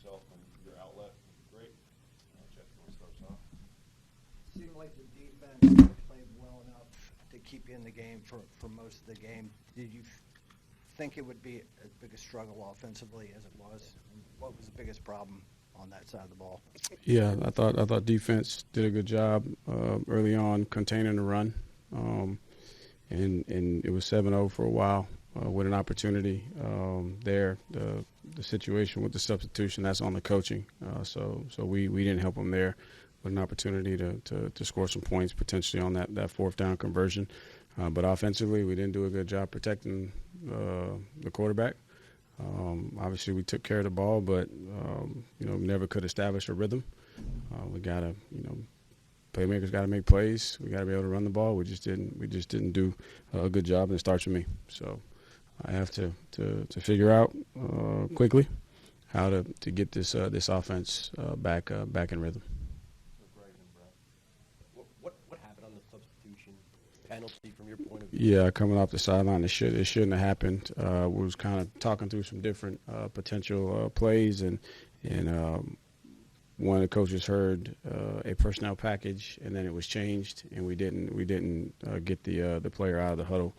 yourself and your outlet. Great. Jeff, you want to start us off? Seemed like the defense played well enough to keep you in the game for most of the game. Did you think it would be as big a struggle offensively as it was? And what was the biggest problem on that side of the ball? Yeah, I thought defense did a good job early on containing the run, and it was 7-0 for a while with an opportunity there. The situation with the substitution, that's on the coaching. So we didn't help them there with an opportunity to score some points potentially on that fourth down conversion. But offensively, we didn't do a good job protecting the quarterback. Obviously, we took care of the ball, but never could establish a rhythm. We gotta, playmakers gotta make plays. We gotta be able to run the ball. We just didn't do a good job, and it starts with me. So I have to figure out quickly how to get this offense back in rhythm. What happened on the substitution penalty from your point of view? Yeah, coming off the sideline, it shouldn't have happened. We was kind of talking through some different potential plays, and one of the coaches heard a personnel package, and then it was changed, and we didn't get the player out of the huddle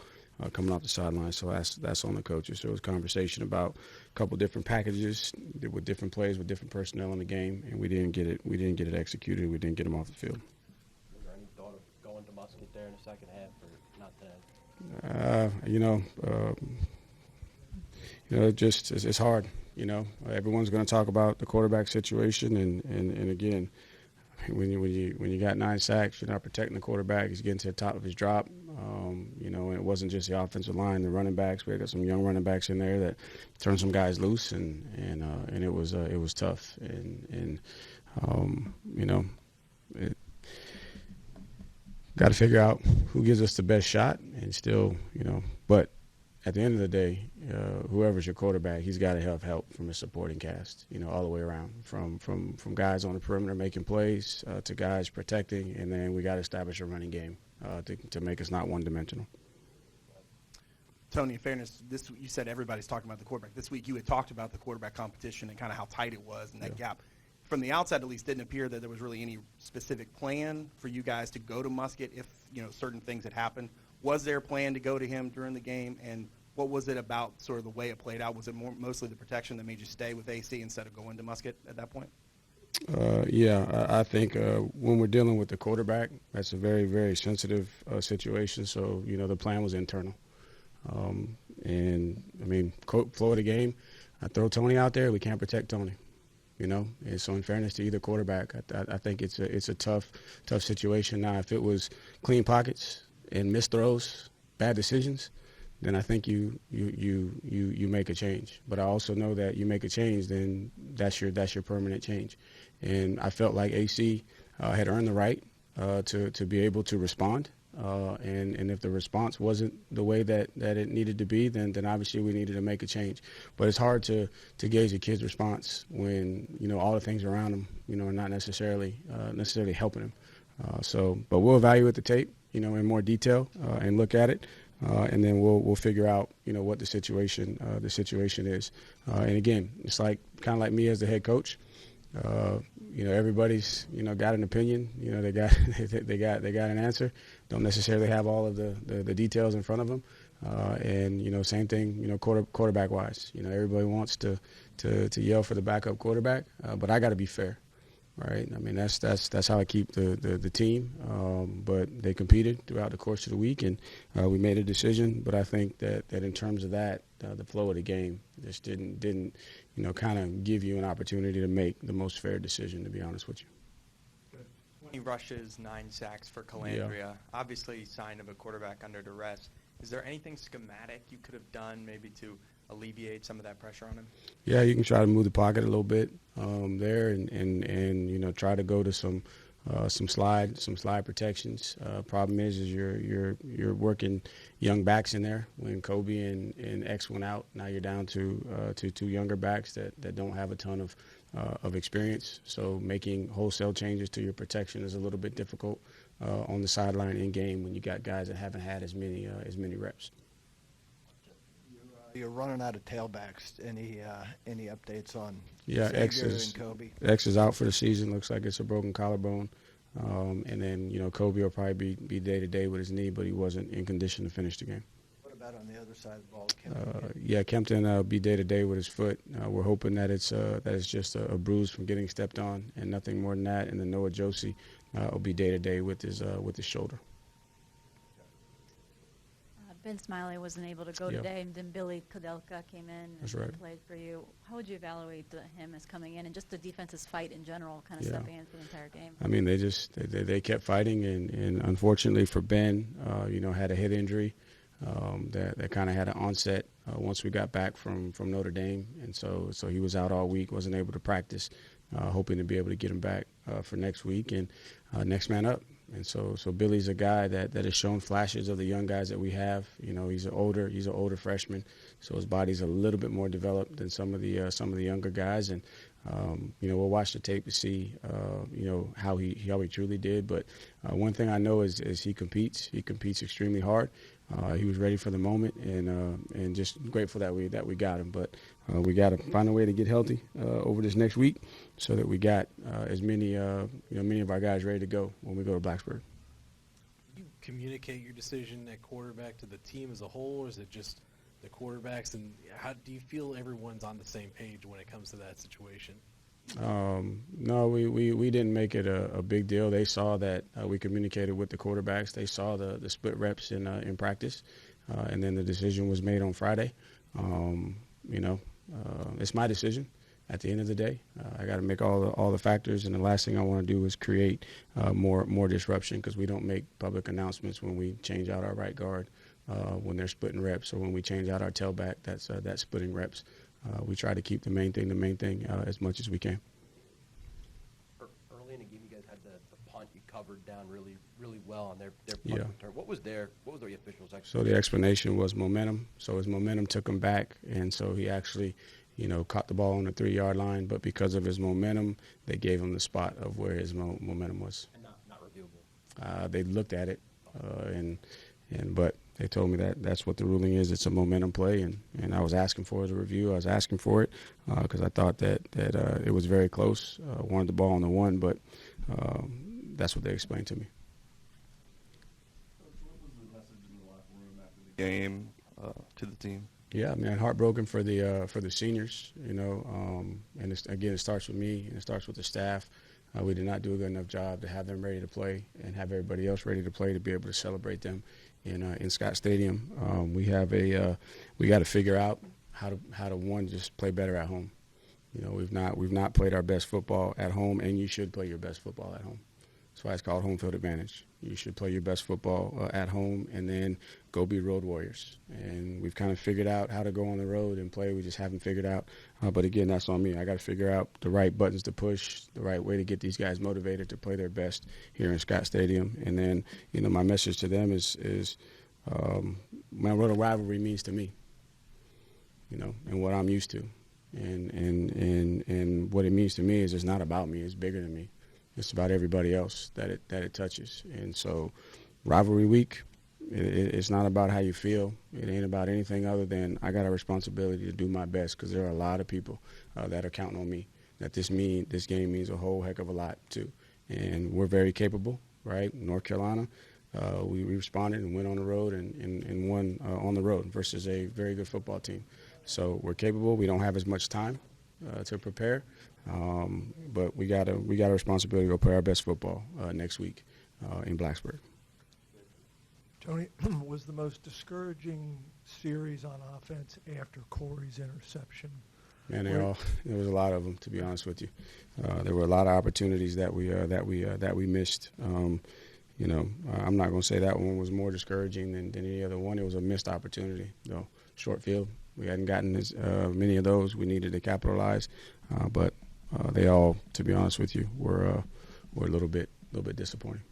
coming off the sideline. So that's on the coaches. So it was a conversation about a couple different packages with different plays with different personnel in the game, and we didn't get it executed. We didn't get them off the field. Was there any thought of going to Musket there in the second half, or not today? It's hard. Everyone's going to talk about the quarterback situation, and again, when you got 9 sacks, you're not protecting the quarterback. He's getting to the top of his drop. And it wasn't just the offensive line, the running backs. We got some young running backs in there that turned some guys loose, and it was tough. Got to figure out who gives us the best shot, and still, but at the end of the day, whoever's your quarterback, he's got to have help from his supporting cast, all the way around, from guys on the perimeter making plays to guys protecting, and then we got to establish a running game to make us not one-dimensional. Tony, in fairness, you said everybody's talking about the quarterback. This week you had talked about the quarterback competition and kind of how tight it was and that gap. From the outside, at least, didn't appear that there was really any specific plan for you guys to go to Musket if certain things had happened. Was there a plan to go to him during the game, and what was it about sort of the way it played out? Was it mostly the protection that made you stay with AC instead of going to Musket at that point? I think when we're dealing with the quarterback, that's a very, very sensitive situation. So, the plan was internal. Flow of the game, I throw Tony out there, we can't protect Tony. And so in fairness to either quarterback, I think it's a tough situation. Now, if it was clean pockets and missed throws, bad decisions, then I think you make a change. But I also know that you make a change, then that's your permanent change. And I felt like AC had earned the right to be able to respond. And if the response wasn't the way that it needed to be, then obviously we needed to make a change. But it's hard to gauge a kid's response when all the things around him are not necessarily helping him. But we'll evaluate the tape in more detail and look at it, and then we'll figure out what the situation is. And again, it's kind of like me as the head coach. Everybody's got an opinion. They got an answer. Don't necessarily have all of the details in front of them. And same thing. Quarterback wise. Everybody wants to yell for the backup quarterback, but I got to be fair, right? I mean that's how I keep the team. But they competed throughout the course of the week, and we made a decision. But I think that in terms of that, the flow of the game just didn't kind of give you an opportunity to make the most fair decision, to be honest with you. 20 rushes, 9 sacks for Calandria. Yeah. Obviously, sign of a quarterback under duress. Is there anything schematic you could have done maybe to alleviate some of that pressure on him? Yeah, you can try to move the pocket a little bit there, and try to go to some slide protections. Problem is you're working young backs in there. When Kobe and X went out, now you're down to 2 younger backs that don't have a ton of experience. So making wholesale changes to your protection is a little bit difficult on the sideline in game when you got guys that haven't had as many reps. You're running out of tailbacks. Any updates on Yeah, X Xavier is and Kobe? X is out for the season. Looks like it's a broken collarbone. And then, Kobe will probably be day-to-day with his knee, but he wasn't in condition to finish the game. What about on the other side of the ball? Kempton? Yeah, Kempton will be day-to-day with his foot. We're hoping that it's just a bruise from getting stepped on and nothing more than that. And then Noah Josie will be day-to-day with his shoulder. Ben Smiley wasn't able to go Yeah. today, and then Billy Kudelka came in That's and right. played for you. How would you evaluate him as coming in and just the defense's fight in general, kind of Yeah. stepping in for the entire game? I mean, they kept fighting, and unfortunately for Ben, had a hip injury that kind of had an onset once we got back from Notre Dame, and so he was out all week, wasn't able to practice. Hoping to be able to get him back for next week and next man up. And so Billy's a guy that has shown flashes of the young guys that we have. He's an older freshman, so his body's a little bit more developed than some of the younger guys. And we'll watch the tape to see how he truly did. But one thing I know is he competes. He competes extremely hard. He was ready for the moment, and just grateful that we got him. But we got to find a way to get healthy over this next week, so that we got as many of our guys ready to go when we go to Blacksburg. You communicate your decision at quarterback to the team as a whole, or is it just the quarterbacks? And how do you feel everyone's on the same page when it comes to that situation? No, we didn't make it a big deal. They saw that we communicated with the quarterbacks. They saw the split reps in practice, and then the decision was made on Friday. It's my decision. At the end of the day, I got to make all the factors, and the last thing I want to do is create more disruption, because we don't make public announcements when we change out our right guard when they're splitting reps, or when we change out our tailback that's splitting reps. We try to keep the main thing as much as we can. Early in the game, you guys had the punt you covered down really, really well on their punt Yeah. return. What was the officials' explanation? So the explanation was momentum. So his momentum took him back, and so he actually, caught the ball on the 3-yard line. But because of his momentum, they gave him the spot of where his momentum was. And not reviewable. They looked at it, but they told me that's what the ruling is. It's a momentum play, and I was asking for the review. I was asking for it because I thought that it was very close. Wanted the ball on the 1, but that's what they explained to me. Coach, what was the message in the locker room after the game to the team? Yeah, man, heartbroken for the seniors, and it starts with me and it starts with the staff. We did not do a good enough job to have them ready to play and have everybody else ready to play to be able to celebrate them in Scott Stadium. We got to figure out how to just play better at home. We've not played our best football at home, and you should play your best football at home. That's why it's called home field advantage. You should play your best football at home and then go be road warriors. And we've kind of figured out how to go on the road and play. We just haven't figured out. But again, that's on me. I got to figure out the right buttons to push, the right way to get these guys motivated to play their best here in Scott Stadium. And then, my message to them is what a rivalry means to me, and what I'm used to. And what it means to me is it's not about me. It's bigger than me. It's about everybody else that it touches. And so rivalry week, it's not about how you feel. It ain't about anything other than I got a responsibility to do my best, because there are a lot of people that are counting on me, that this game means a whole heck of a lot too. And we're very capable, right? North Carolina, we responded and went on the road and won on the road versus a very good football team. So we're capable. We don't have as much time to prepare. But we got a responsibility to go play our best football next week in Blacksburg. Tony, was the most discouraging series on offense after Corey's interception? Man, there was a lot of them, to be honest with you. There were a lot of opportunities that we missed. I'm not going to say that one was more discouraging than any other one. It was a missed opportunity, though. Short field. We hadn't gotten as many of those. We needed to capitalize, but they all, to be honest with you, were a little bit disappointing.